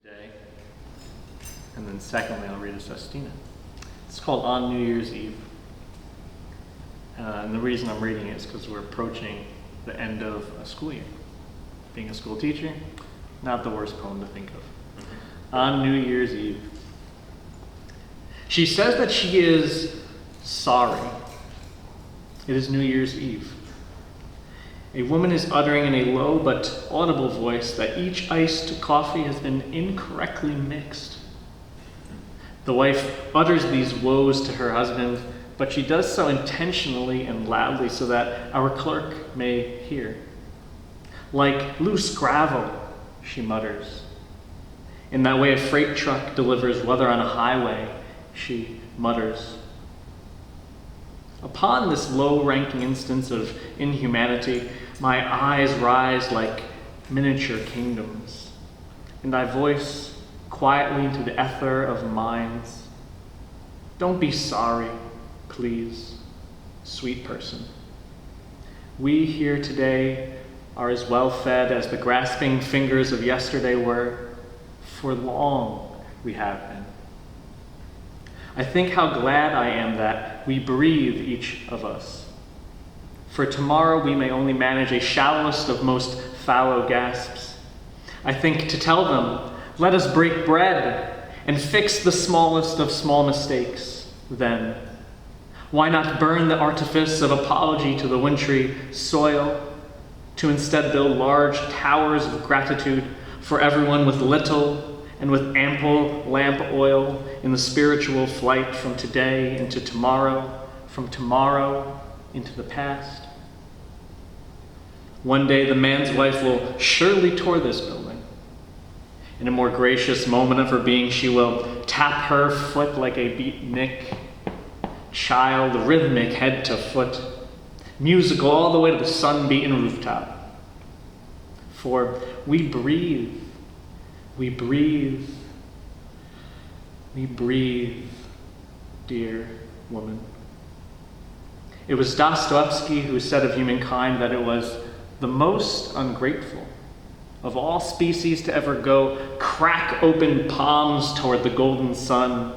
Day. And then secondly, I'll read a sestina. It's called On New Year's Eve. And the reason I'm reading it is because we're approaching the end of a school year. Being a school teacher, not the worst poem to think of. On New Year's Eve. She says that she is sorry. It is New Year's Eve. A woman is uttering in a low but audible voice that each iced coffee has been incorrectly mixed. The wife utters these woes to her husband, but she does so intentionally and loudly so that our clerk may hear. Like loose gravel, she mutters. In that way a freight truck delivers, whether on a highway, she mutters. Upon this low-ranking instance of inhumanity, my eyes rise like miniature kingdoms, and I voice quietly into the ether of minds, don't be sorry, please, sweet person. We here today are as well fed as the grasping fingers of yesterday were. For long we have been. I think how glad I am that we breathe, each of us. For tomorrow we may only manage a shallowest of most fallow gasps. I think to tell them, let us break bread and fix the smallest of small mistakes then. Why not burn the artifice of apology to the wintry soil, to instead build large towers of gratitude for everyone with little and with ample lamp oil in the spiritual flight from today into tomorrow, from tomorrow into the past. One day the man's wife will surely tour this building. In a more gracious moment of her being, she will tap her foot like a beatnik child, rhythmic head to foot, musical all the way to the sun-beaten rooftop. For we breathe, we breathe, we breathe, dear woman. It was Dostoevsky who said of humankind that it was the most ungrateful of all species to ever go crack open palms toward the golden sun,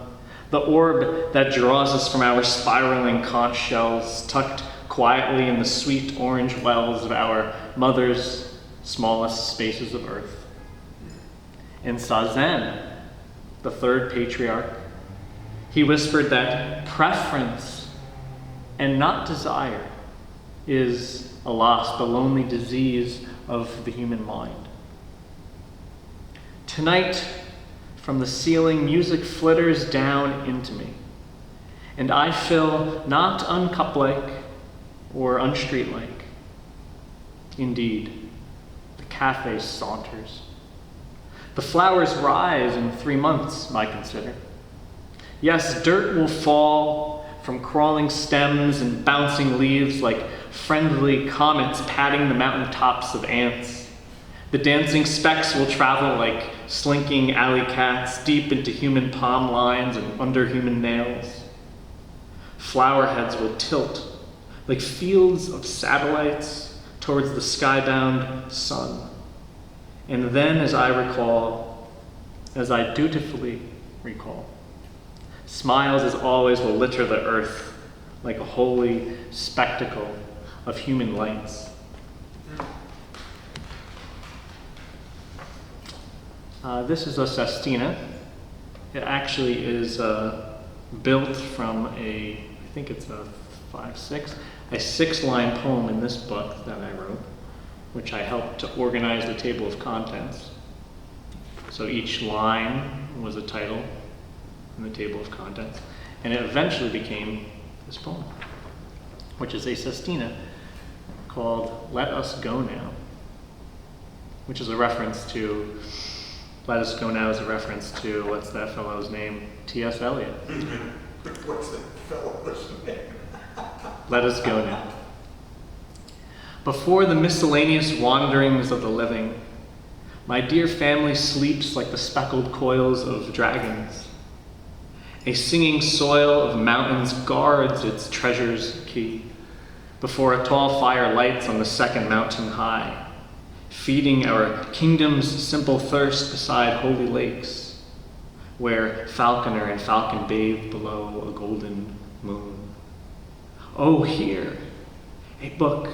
the orb that draws us from our spiraling conch shells tucked quietly in the sweet orange wells of our mother's smallest spaces of earth. In Sazen, the third patriarch, he whispered that preference and not desire is, alas, the lonely disease of the human mind. Tonight, from the ceiling, music flitters down into me, and I feel not uncup-like or unstreet-like. Indeed, the cafe saunters. The flowers rise in 3 months, I consider. Yes, dirt will fall from crawling stems and bouncing leaves like friendly comets patting the mountain tops of ants. The dancing specks will travel like slinking alley cats deep into human palm lines and under human nails. Flower heads will tilt like fields of satellites towards the skybound sun. And then, as I dutifully recall, smiles as always will litter the earth like a holy spectacle of human lights. This is a sestina. It actually is built from I think it's a 6-line poem in this book that I wrote, which I helped to organize the table of contents. So each line was a title in the table of contents, and it eventually became this poem, which is a sestina called Let Us Go Now, which is a reference to, Let Us Go Now is a reference to, what's that fellow's name? T.S. Eliot. What's that fellow's name? Let us go now. Before the miscellaneous wanderings of the living, my dear family sleeps like the speckled coils of dragons. A singing soil of mountains guards its treasure's key, before a tall fire lights on the second mountain high, feeding our kingdom's simple thirst beside holy lakes, where falconer and falcon bathe below a golden moon. Oh, here, a book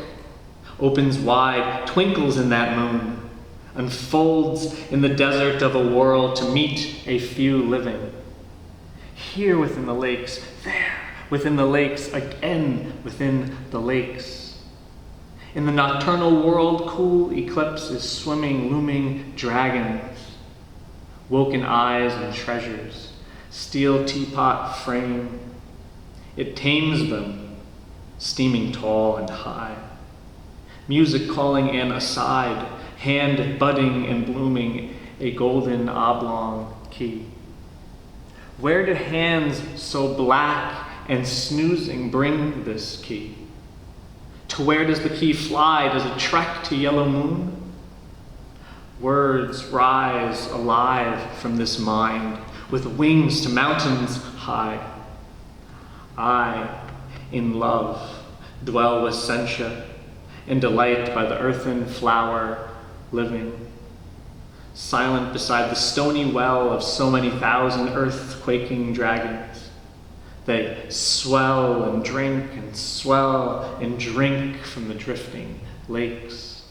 opens wide, twinkles in that moon, unfolds in the desert of a world to meet a few living. Here within the lakes, there within the lakes, again within the lakes. In the nocturnal world, cool eclipse is swimming, looming dragons, woken eyes and treasures, steel teapot frame. It tames them, steaming tall and high. Music calling in aside, hand budding and blooming, a golden oblong key. Where did hands so black and snoozing bring this key? To where does the key fly? Does it trek to yellow moon? Words rise alive from this mind, with wings to mountains high. I, in love, dwell with sentia, in delight by the earthen flower living, silent beside the stony well of so many thousand earth-quaking dragons. They swell and drink and swell and drink from the drifting lakes.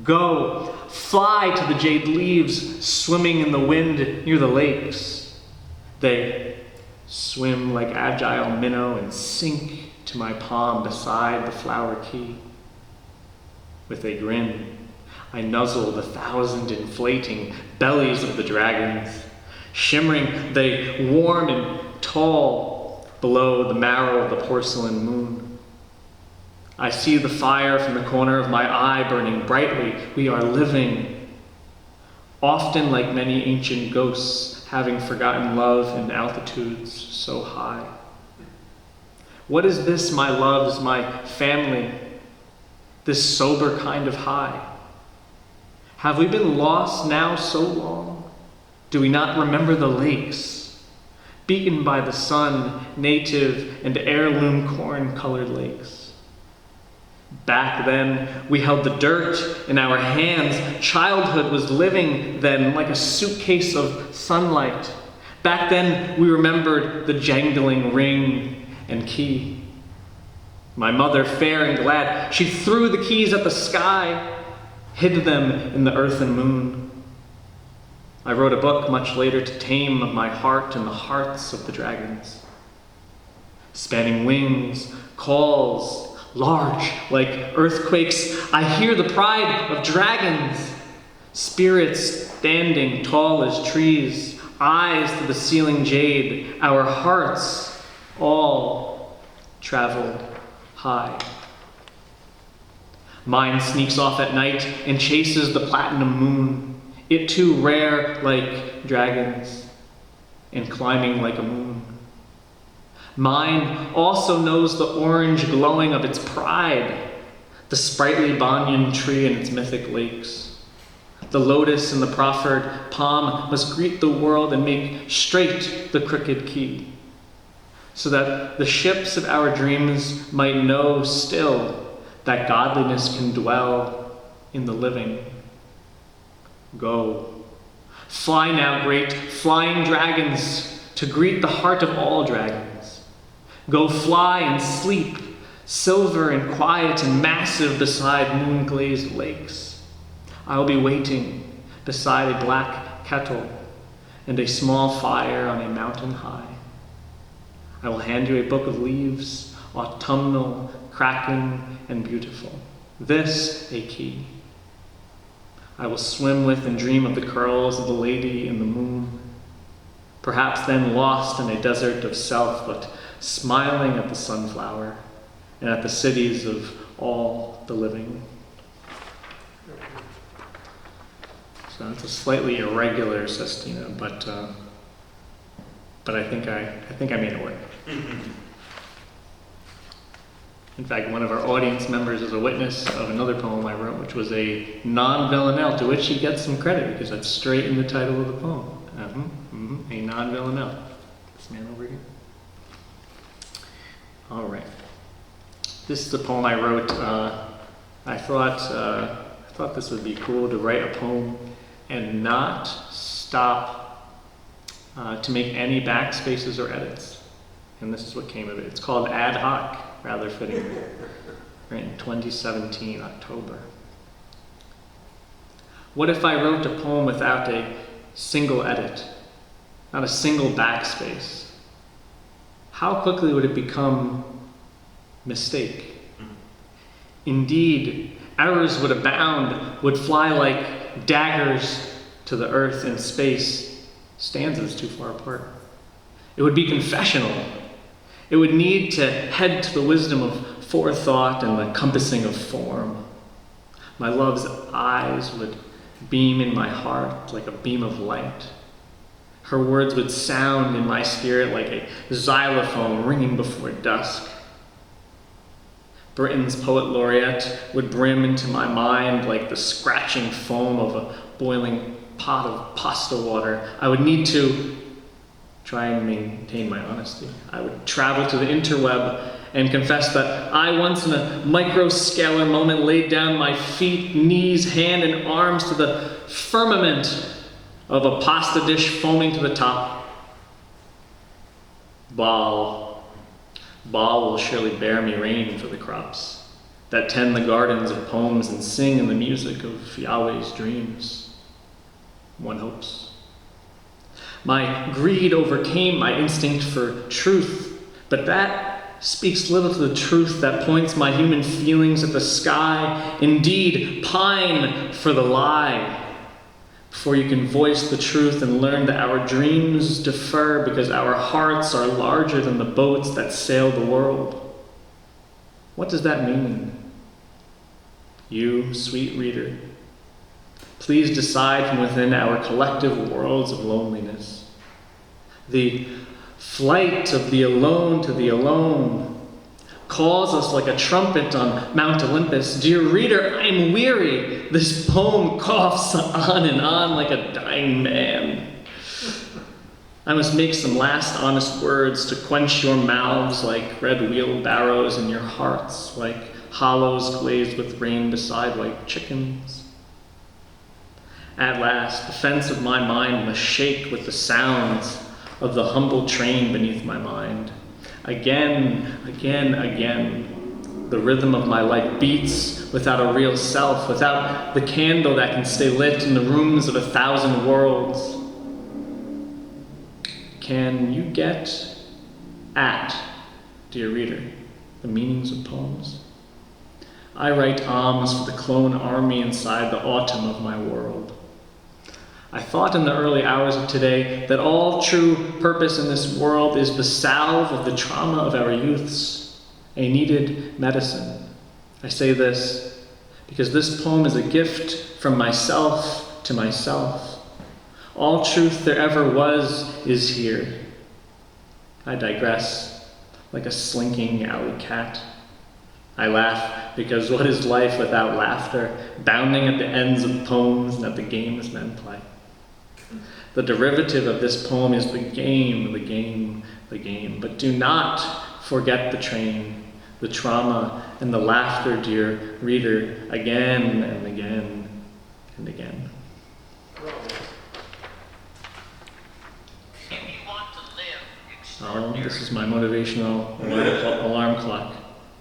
Go, fly to the jade leaves swimming in the wind near the lakes. They swim like agile minnow and sink to my palm beside the flower key. With a grin, I nuzzle the thousand inflating bellies of the dragons. Shimmering, they warm and tall below the marrow of the porcelain moon. I see the fire from the corner of my eye burning brightly. We are living, often like many ancient ghosts, having forgotten love in altitudes so high. What is this, my loves, my family, this sober kind of high? Have we been lost now so long? Do we not remember the lakes, beaten by the sun, native and heirloom corn-colored lakes? Back then, we held the dirt in our hands. Childhood was living then like a suitcase of sunlight. Back then, we remembered the jangling ring and key. My mother, fair and glad, she threw the keys at the sky, hid them in the earth and moon. I wrote a book much later to tame my heart and the hearts of the dragons. Spanning wings, calls, large like earthquakes, I hear the pride of dragons. Spirits standing tall as trees, eyes to the ceiling jade, our hearts all traveled high. Mine sneaks off at night and chases the platinum moon, it too rare like dragons and climbing like a moon. Mine also knows the orange glowing of its pride, the sprightly banyan tree and its mythic lakes. The lotus and the proffered palm must greet the world and make straight the crooked key, so that the ships of our dreams might know still that godliness can dwell in the living. Go, fly now, great flying dragons, to greet the heart of all dragons. Go fly and sleep, silver and quiet and massive beside moon-glazed lakes. I will be waiting beside a black kettle and a small fire on a mountain high. I will hand you a book of leaves, autumnal, cracking, and beautiful. This a key. I will swim with and dream of the curls of the lady in the moon, perhaps then lost in a desert of self, but smiling at the sunflower and at the cities of all the living. So it's a slightly irregular sestina, but I think I made it work. In fact, one of our audience members is a witness of another poem I wrote, which was a non-villanelle, to which he gets some credit because that's straight in the title of the poem. A non-villanelle. This man over here. All right. This is the poem I wrote. I thought I thought this would be cool to write a poem and not stop to make any backspaces or edits. And this is what came of it. It's called Ad Hoc, rather fitting, right in 2017, October. What if I wrote a poem without a single edit, not a single backspace? How quickly would it become mistake? Indeed, errors would abound, would fly like daggers to the earth and space, stanzas too far apart. It would be confessional. It would need to head to the wisdom of forethought and the compassing of form. My love's eyes would beam in my heart like a beam of light. Her words would sound in my spirit like a xylophone ringing before dusk. Britain's poet laureate would brim into my mind like the scratching foam of a boiling pot of pasta water. I would need to try and maintain my honesty. I would travel to the interweb and confess that I once in a microscalar moment laid down my feet, knees, hand, and arms to the firmament of a pasta dish foaming to the top. Baal will surely bear me rain for the crops that tend the gardens of poems and sing in the music of Yahweh's dreams. One hopes. My greed overcame my instinct for truth, but that speaks little to the truth that points my human feelings at the sky. Indeed, pine for the lie before you can voice the truth and learn that our dreams defer because our hearts are larger than the boats that sail the world. What does that mean? You, sweet reader, please decide from within our collective worlds of loneliness. The flight of the alone to the alone calls us like a trumpet on Mount Olympus. Dear reader, I am weary. This poem coughs on and on like a dying man. I must make some last honest words to quench your mouths like red wheelbarrows and your hearts like hollows glazed with rain beside white chickens. At last, the fence of my mind must shake with the sounds of the humble train beneath my mind. Again, the rhythm of my life beats without a real self, without the candle that can stay lit in the rooms of 1,000 worlds. Can you get at, dear reader, the meanings of poems? I write alms for the clone army inside the autumn of my world. I thought in the early hours of today that all true purpose in this world is the salve of the trauma of our youths, a needed medicine. I say this because this poem is a gift from myself to myself. All truth there ever was is here. I digress like a slinking alley cat. I laugh because what is life without laughter, bounding at the ends of poems and at the games men play? The derivative of this poem is the game. But do not forget the train, the trauma, and the laughter, dear reader, again and again and again. If you want to live This is my motivational alarm clock,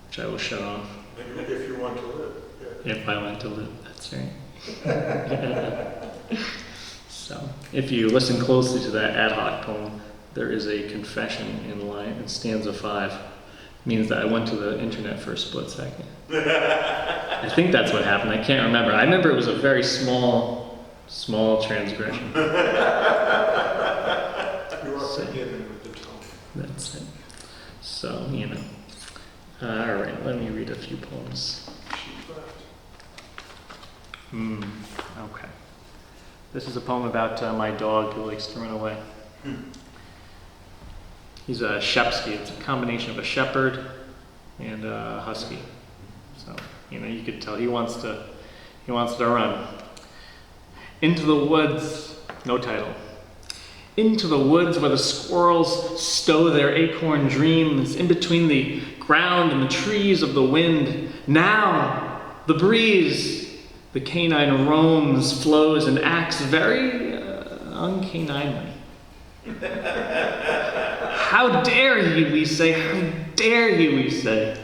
which I will shut off. If you want to live. Yeah. If I want to live, that's right. So, if you listen closely to that ad hoc poem, there is a confession in stanza 5. It means that I went to the internet for a split second. I think that's what happened. I can't remember. I remember it was a very small transgression. You are forgiven with the tone. That's it. So, All right, let me read a few poems. She's left. Okay. This is a poem about my dog who likes to run away. He's a Shepsky. It's a combination of a shepherd and a husky. So, you could tell he wants to run. Into the woods, no title. Into the woods where the squirrels stow their acorn dreams, in between the ground and the trees of the wind. Now, the breeze The canine roams, flows, and acts very uncaninemly. How dare he, we say, how dare he, we say.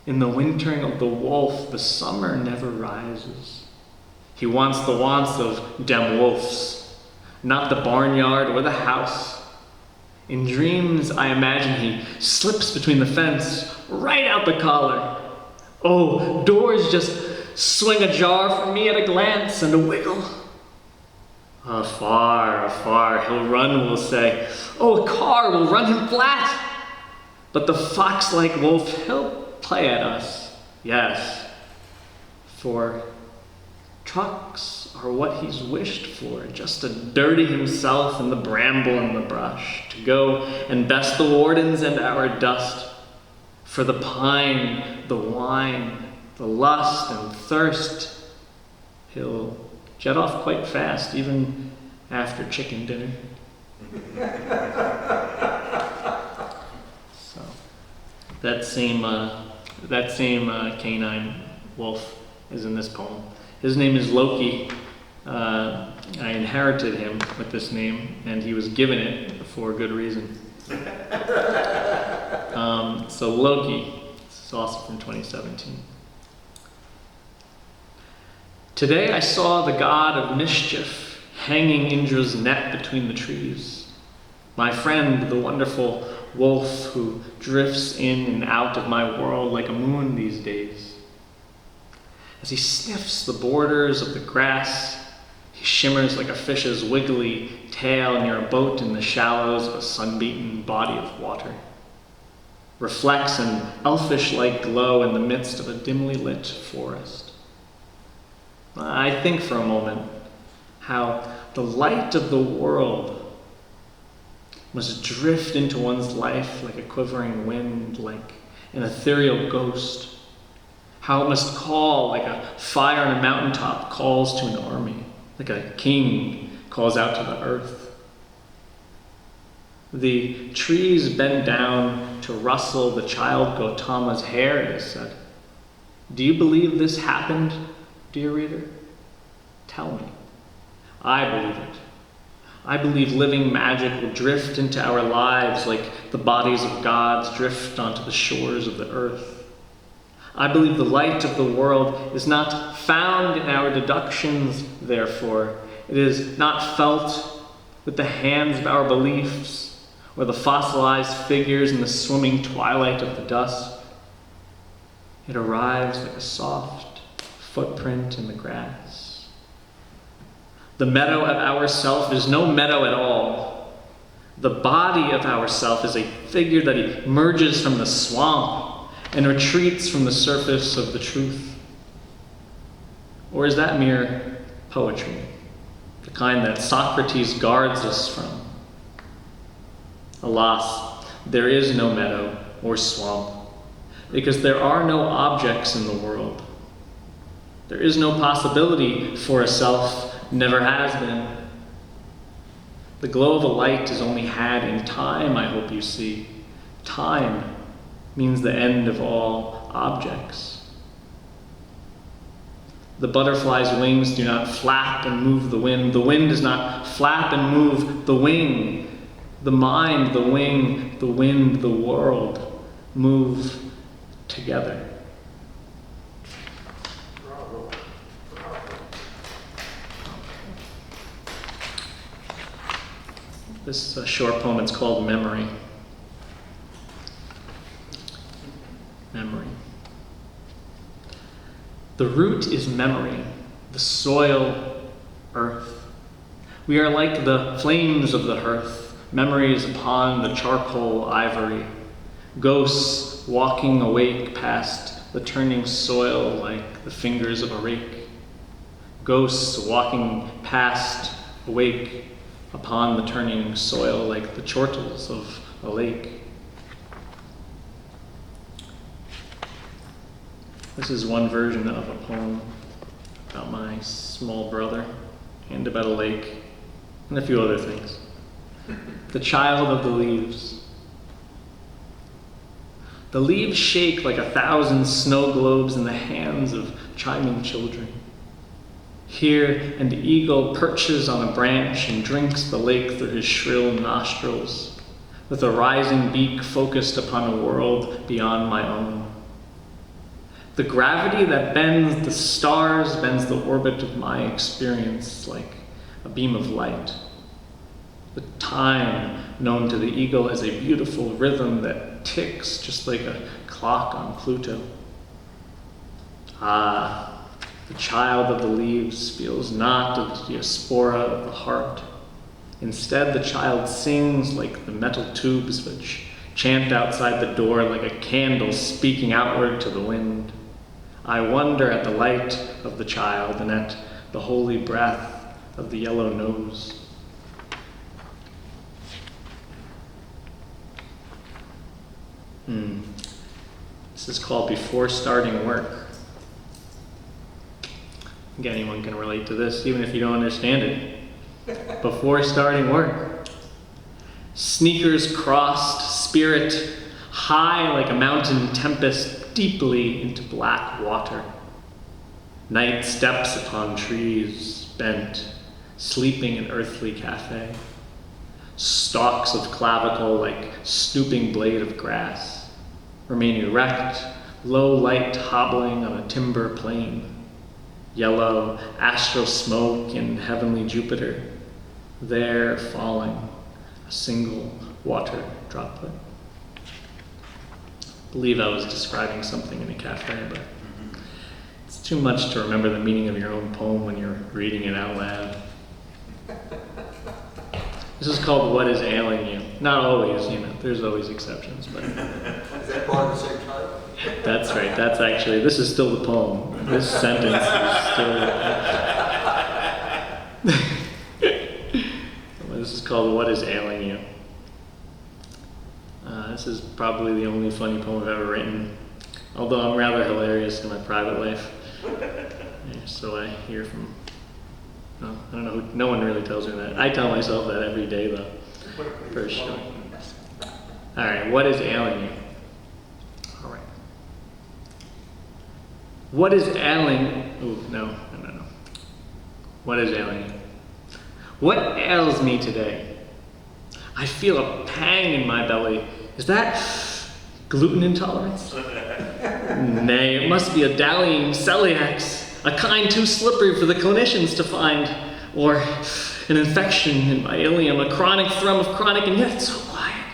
In the wintering of the wolf, the summer never rises. He wants the wants of dem wolves, not the barnyard or the house. In dreams, I imagine he slips between the fence, right out the collar. Oh, doors just swing ajar for me at a glance and a wiggle. Afar, afar, he'll run, we'll say. Oh, a car will run him flat. But the fox-like wolf, he'll play at us, yes. For trucks are what he's wished for, just to dirty himself in the bramble and the brush, to go and best the wardens and our dust. For the pine, the wine, the lust and thirst, he'll jet off quite fast, even after chicken dinner. So, that same canine wolf is in this poem. His name is Loki. I inherited him with this name, and he was given it for good reason. So Loki, this is also from 2017. Today I saw the god of mischief hanging Indra's net between the trees. My friend, the wonderful wolf who drifts in and out of my world like a moon these days. As he sniffs the borders of the grass, he shimmers like a fish's wiggly tail near a boat in the shallows of a sun-beaten body of water. Reflects an elfish-like glow in the midst of a dimly lit forest. I think for a moment how the light of the world must drift into one's life like a quivering wind, like an ethereal ghost. How it must call like a fire on a mountaintop calls to an army, like a king calls out to the earth. The trees bend down to rustle the child Gautama's hair, it is said. Do you believe this happened, dear reader? Tell me. I believe it. I believe living magic will drift into our lives like the bodies of gods drift onto the shores of the earth. I believe the light of the world is not found in our deductions, therefore. It is not felt with the hands of our beliefs or the fossilized figures in the swimming twilight of the dusk. It arrives like a soft footprint in the grass. The meadow of our self is no meadow at all. The body of our self is a figure that emerges from the swamp and retreats from the surface of the truth. Or is that mere poetry, the kind that Socrates guards us from? Alas, there is no meadow or swamp, because there are no objects in the world. There is no possibility for a self, never has been. The glow of a light is only had in time, I hope you see. Time means the end of all objects. The butterfly's wings do not flap and move the wind. The wind does not flap and move the wing. The mind, the wing, the wind, the world move together. Bravo. Bravo. This short poem, it's called Memory. Memory. The root is memory, the soil, earth. We are like the flames of the hearth, memories upon the charcoal ivory, ghosts walking awake past the turning soil like the fingers of a rake, ghosts walking past awake upon the turning soil like the chortles of a lake. This is one version of a poem about my small brother and about a lake and a few other things. The child of the leaves. The leaves shake like 1,000 snow globes in the hands of chiming children. Here an eagle perches on a branch and drinks the lake through his shrill nostrils, with a rising beak focused upon a world beyond my own. The gravity that bends the stars bends the orbit of my experience like a beam of light. The time known to the eagle as a beautiful rhythm that ticks just like a clock on Pluto. Ah, the child of the leaves feels not of the diaspora of the heart. Instead, the child sings like the metal tubes which chant outside the door like a candle speaking outward to the wind. I wonder at the light of the child and at the holy breath of the yellow nose. This is called Before Starting Work. I think anyone can relate to this, even if you don't understand it. Before starting work. Sneakers crossed, spirit high like a mountain tempest deeply into black water. Night steps upon trees, bent, sleeping in earthly cafe. Stalks of clavicle like stooping blade of grass. Remain erect, low light hobbling on a timber plain. Yellow astral smoke in heavenly Jupiter. There falling, a single water droplet. I believe I was describing something in a cafe, but it's too much to remember the meaning of your own poem when you're reading it out loud. This is called What Is Ailing You? Not always, there's always exceptions, but Is that part of the same title? that's right, this is still the poem. This sentence is still... This is called What Is Ailing You? This is probably the only funny poem I've ever written, although I'm rather hilarious in my private life. So I hear from... No, I don't know. No one really tells me that. I tell myself that every day, though, for sure. All right, what is ailing you? All right. What is ailing? Oh, no. What is ailing you? What ails me today? I feel a pang in my belly. Is that gluten intolerance? Nay, it must be a dallying celiacs. A kind too slippery for the clinicians to find, or an infection in my ileum, a chronic thrum of chronic and yet so quiet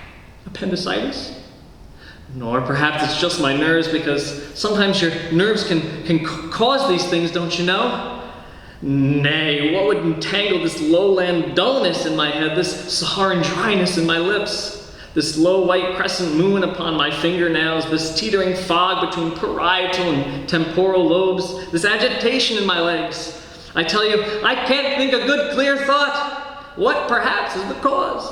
appendicitis. Nor perhaps it's just my nerves, because sometimes your nerves can cause these things, don't you know? Nay, what would entangle this lowland dullness in my head, this Saharan dryness in my lips? This low white crescent moon upon my fingernails, this teetering fog between parietal and temporal lobes, this agitation in my legs. I tell you, I can't think a good clear thought. What perhaps is the cause?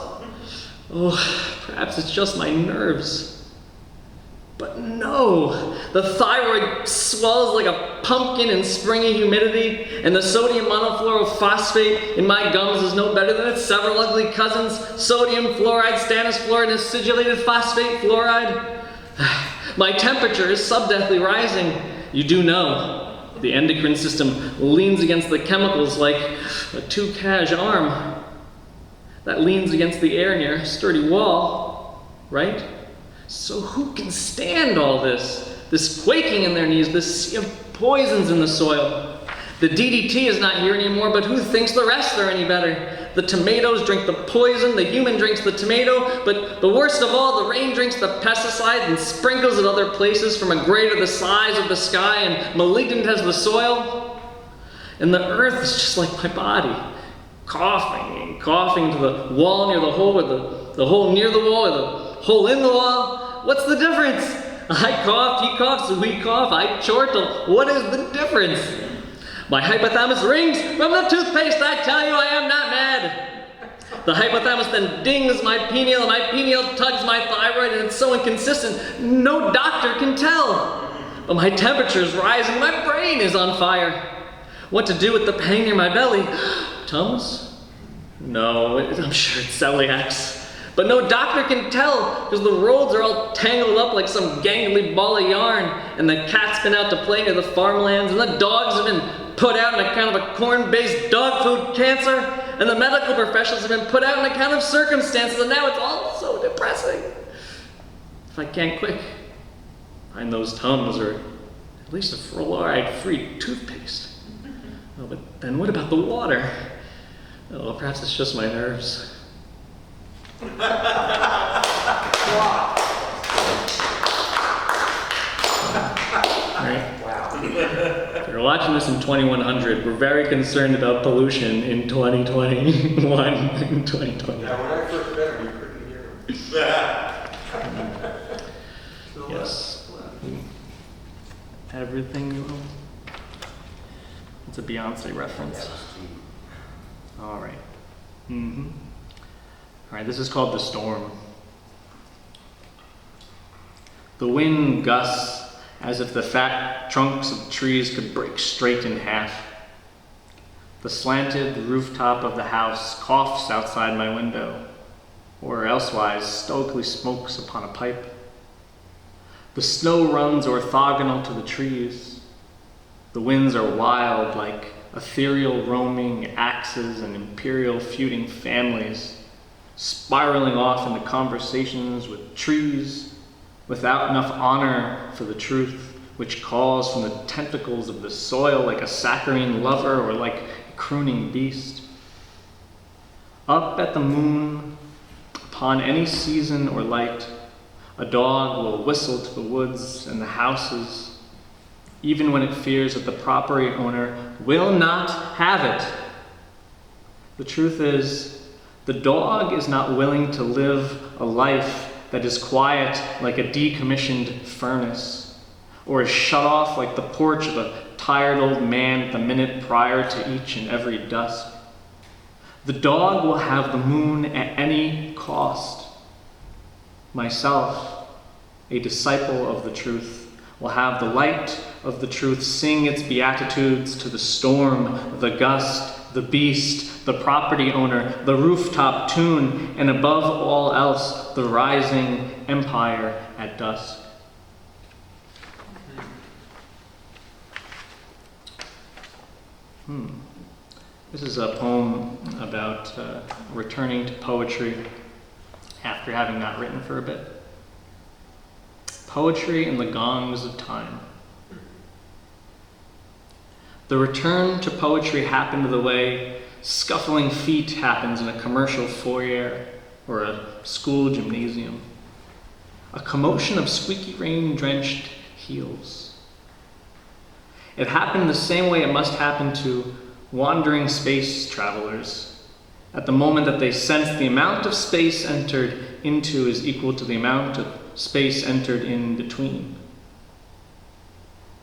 Oh, perhaps it's just my nerves. But no, the thyroid swells like a pumpkin in springy humidity, and the sodium monofluorophosphate in my gums is no better than its several ugly cousins, sodium fluoride, stannous fluoride, and acidulated phosphate fluoride. My temperature is subdeathly rising. You do know, the endocrine system leans against the chemicals like a two-cage arm that leans against the air near a sturdy wall, right? So who can stand all this? This quaking in their knees, this sea of poisons in the soil. The DDT is not here anymore, but who thinks the rest are any better? The tomatoes drink the poison, the human drinks the tomato, but the worst of all, the rain drinks the pesticide and sprinkles at other places from a grade of the size of the sky and malignant as the soil. And the earth is just like my body, coughing and coughing to the wall near the hole, or the hole near the wall, or the hole in the wall. What's the difference? I cough, he coughs, we cough, I chortle. What is the difference? My hypothalamus rings from the toothpaste. I tell you, I am not mad. The hypothalamus then dings my pineal, and my pineal tugs my thyroid, and it's so inconsistent, no doctor can tell. But my temperature is rising, my brain is on fire. What to do with the pain near my belly? Tums? No, I'm sure it's celiacs. But no doctor can tell, because the roads are all tangled up like some gangly ball of yarn, and the cat's been out to play near the farmlands, and the dogs have been put out on account of a corn-based dog food cancer, and the medical professionals have been put out on account of circumstances, and now it's all so depressing. If I can't quick find those Tums, or at least a fluoride-free toothpaste. Oh, but then what about the water? Oh, perhaps it's just my nerves. Right? Wow. If you're watching this in 2100, we're very concerned about pollution in 2021 and 2020. Now, when I first met him, you couldn't hear him. Yes. Everything you own. It's a Beyonce reference. All right. Mm-hmm. All right, this is called The Storm. The wind gusts as if the fat trunks of trees could break straight in half. The slanted rooftop of the house coughs outside my window, or elsewise stoically smokes upon a pipe. The snow runs orthogonal to the trees. The winds are wild, like ethereal roaming axes and imperial feuding families, spiraling off into conversations with trees, without enough honor for the truth, which calls from the tentacles of the soil like a saccharine lover or like a crooning beast. Up at the moon, upon any season or light, a dog will whistle to the woods and the houses, even when it fears that the property owner will not have it. The truth is, the dog is not willing to live a life that is quiet like a decommissioned furnace, or is shut off like the porch of a tired old man at the minute prior to each and every dusk. The dog will have the moon at any cost. Myself, a disciple of the truth, will have the light of the truth sing its beatitudes to the storm, the gust, the beast, the property owner, the rooftop tune, and above all else, the rising empire at dusk. This is a poem about returning to poetry after having not written for a bit. Poetry in the gongs of time. The return to poetry happened the way scuffling feet happens in a commercial foyer or a school gymnasium. A commotion of squeaky rain-drenched heels. It happened the same way it must happen to wandering space travelers at the moment that they sense the amount of space entered into is equal to the amount of space entered in between.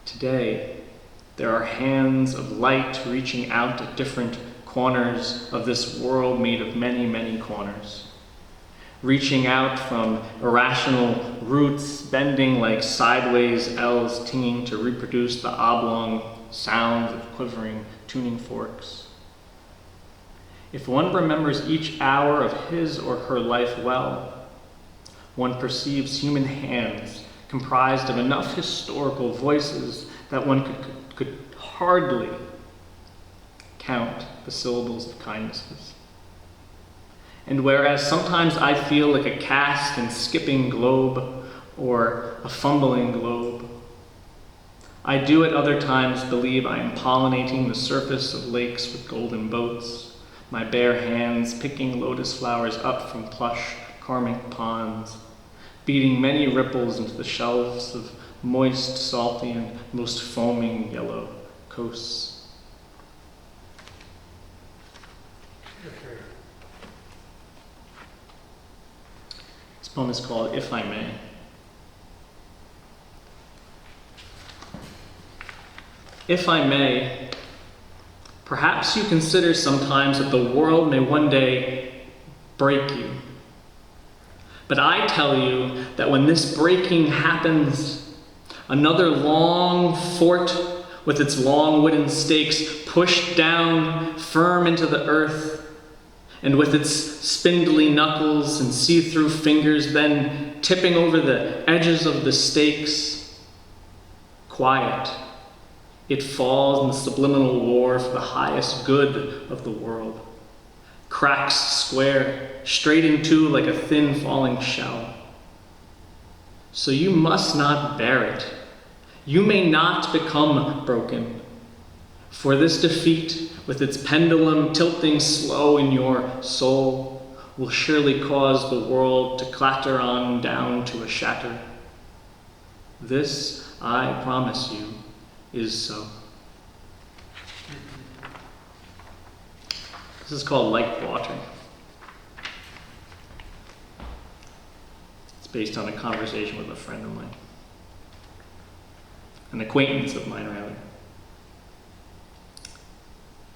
Today, there are hands of light reaching out at different corners of this world made of many, many corners. Reaching out from irrational roots, bending like sideways L's tinging to reproduce the oblong sounds of quivering tuning forks. If one remembers each hour of his or her life well, one perceives human hands comprised of enough historical voices that one could hardly count the syllables of kindnesses. And whereas sometimes I feel like a cast and skipping globe or a fumbling globe, I do at other times believe I am pollinating the surface of lakes with golden boats, my bare hands picking lotus flowers up from plush karmic ponds, beating many ripples into the shelves of moist, salty, and most foaming yellow coasts. This poem is called If I May. If I may, perhaps you consider sometimes that the world may one day break you. But I tell you that when this breaking happens, another long fort with its long wooden stakes pushed down firm into the earth, and with its spindly knuckles and see-through fingers then tipping over the edges of the stakes, quiet It falls in the subliminal war for the highest good of the world. Cracks square, straight into like a thin falling shell. So you must not bear it. You may not become broken. For this defeat, with its pendulum tilting slow in your soul, will surely cause the world to clatter on down to a shatter. This, I promise you, is so. This is called Like Water. It's based on a conversation with a friend of mine. An acquaintance of mine, rather.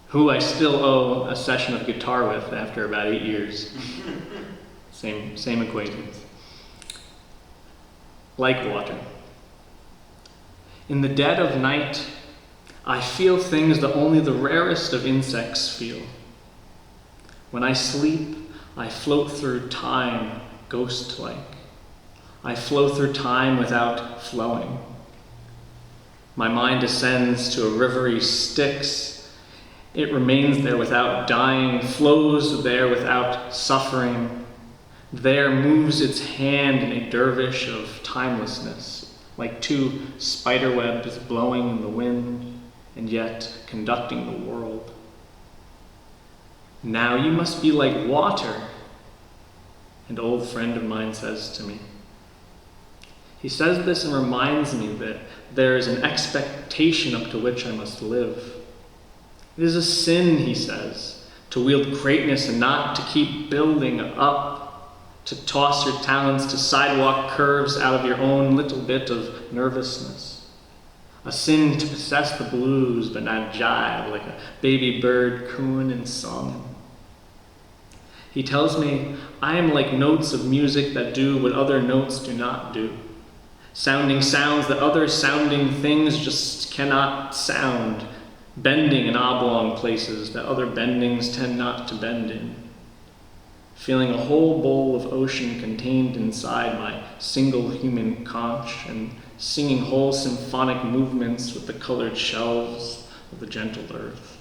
Who I still owe a session of guitar with after about 8 years. Same acquaintance. Like water. In the dead of night, I feel things that only the rarest of insects feel. When I sleep, I float through time ghost-like. I flow through time without flowing. My mind descends to a rivery Styx. It remains there without dying, flows there without suffering. There moves its hand in a dervish of timelessness, like two spider webs blowing in the wind, and yet conducting the world. Now you must be like water, an old friend of mine says to me. He says this and reminds me that there is an expectation up to which I must live. It is a sin, he says, to wield greatness and not to keep building up, to toss your talents to sidewalk curves out of your own little bit of nervousness. A sin to possess the blues but not jive like a baby bird cooing and songing. He tells me I am like notes of music that do what other notes do not do. Sounding sounds that other sounding things just cannot sound. Bending in oblong places that other bendings tend not to bend in. Feeling a whole bowl of ocean contained inside my single human conch, and singing whole symphonic movements with the colored shelves of the gentle earth.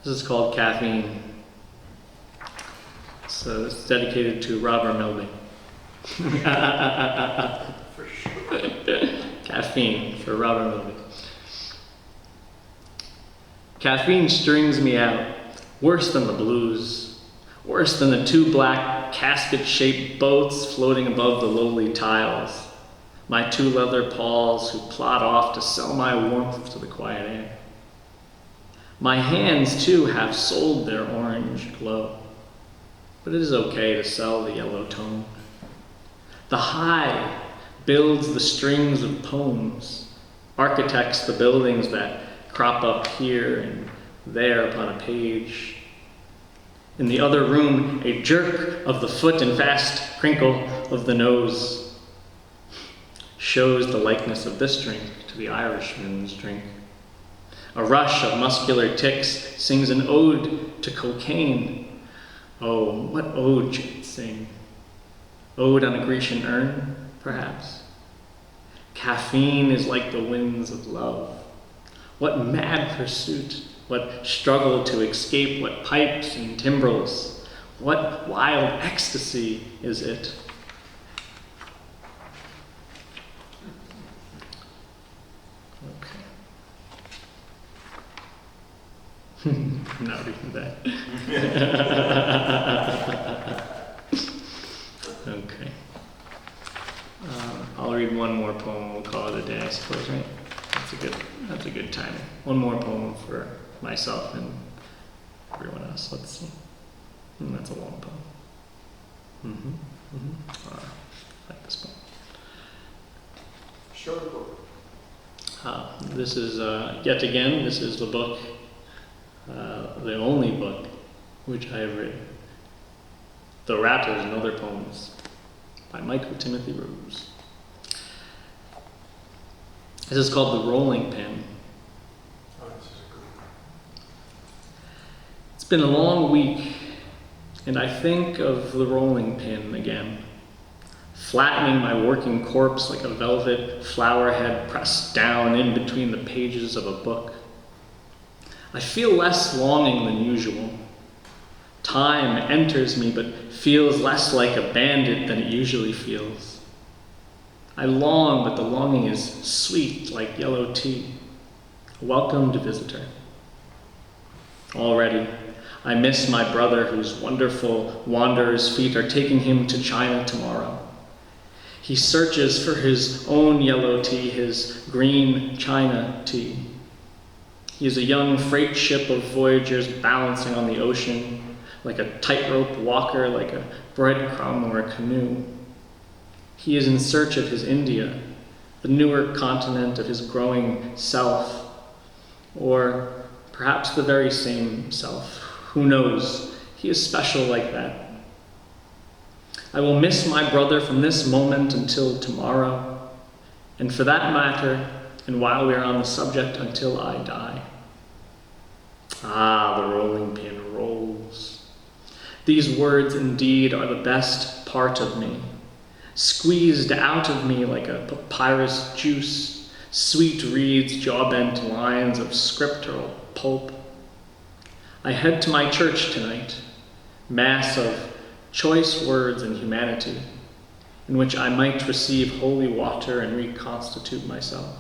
This is called Caffeine. So it's dedicated to Robert Melby. For sure. Caffeine for Robert Melby. Caffeine strings me out, worse than the blues, worse than the two black casket-shaped boats floating above the lowly tiles, my two leather paws who plod off to sell my warmth to the quiet air. My hands, too, have sold their orange glow, but it is okay to sell the yellow tone. The high builds the strings of poems, architects the buildings that crop up here and there upon a page. In the other room, a jerk of the foot and fast crinkle of the nose shows the likeness of this drink to the Irishman's drink. A rush of muscular tics sings an ode to cocaine. Oh, what ode should it sing? Ode on a Grecian urn, perhaps? Caffeine is like the winds of love. What mad pursuit, what struggle to escape, what pipes and timbrels, what wild ecstasy is it? Okay. Not reading that. Okay. I'll read one more poem. We'll call it a day, I suppose, right? That's a good timing. One more poem for myself and everyone else. Let's see. That's a long poem. I like this poem. Short book. This is, yet again, this is the book, the only book which I have written. The Rattlers and Other Poems by Michael Timothy Rose. This is called The Rolling Pin. Oh, this is a good one. It's been a long week, and I think of the rolling pin again. flattening my working corpse like a velvet flower head pressed down in between the pages of a book. I feel less longing than usual. Time enters me, but feels less like a bandit than it usually feels. I long, but the longing is sweet like yellow tea. A welcomed visitor. Already, I miss my brother whose wonderful wanderer's feet are taking him to China tomorrow. He searches for his own yellow tea, his green China tea. He is a young freight ship of voyagers balancing on the ocean, like a tightrope walker, like a breadcrumb or a canoe. He is in search of his India, the newer continent of his growing self, or perhaps the very same self. Who knows? He is special like that. I will miss my brother from this moment until tomorrow, and for that matter, and while we are on the subject, until I die. Ah, the rolling pin rolls. These words indeed are the best part of me, squeezed out of me like a papyrus juice, sweet reeds, jaw-bent lines of scriptural pulp. I head to my church tonight, mass of choice words and humanity, in which I might receive holy water and reconstitute myself.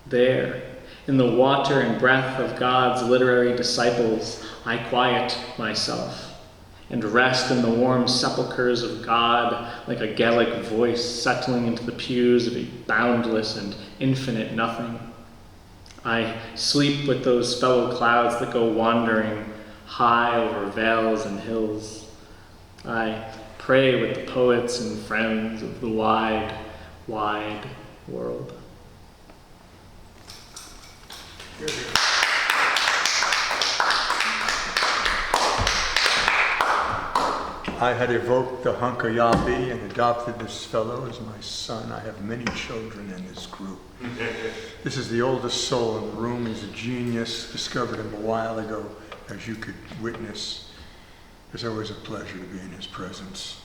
There, in the water and breath of God's literary disciples, I quiet myself and rest in the warm sepulchres of God like a Gaelic voice settling into the pews of a boundless and infinite nothing. I sleep with those fellow clouds that go wandering high over vales and hills. I pray with the poets and friends of the wide, wide world. I had evoked the Hunkayabi and adopted this fellow as my son. I have many children in this group. This is the oldest soul in the room. He's a genius, discovered him a while ago, as you could witness. It's always a pleasure to be in his presence.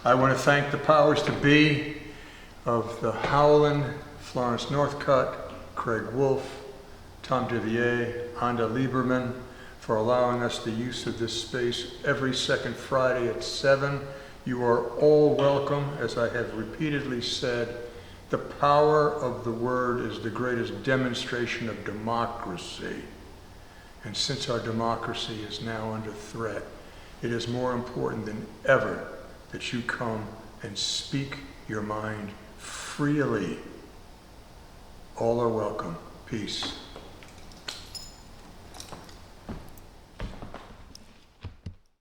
I want to thank the powers to be of the Howland, Florence Northcutt, Craig Wolf, Tom Devier, Anda Lieberman, for allowing us the use of this space every second Friday at 7. You are all welcome. As I have repeatedly said, the power of the word is the greatest demonstration of democracy. And since our democracy is now under threat, it is more important than ever that you come and speak your mind freely. All are welcome. Peace.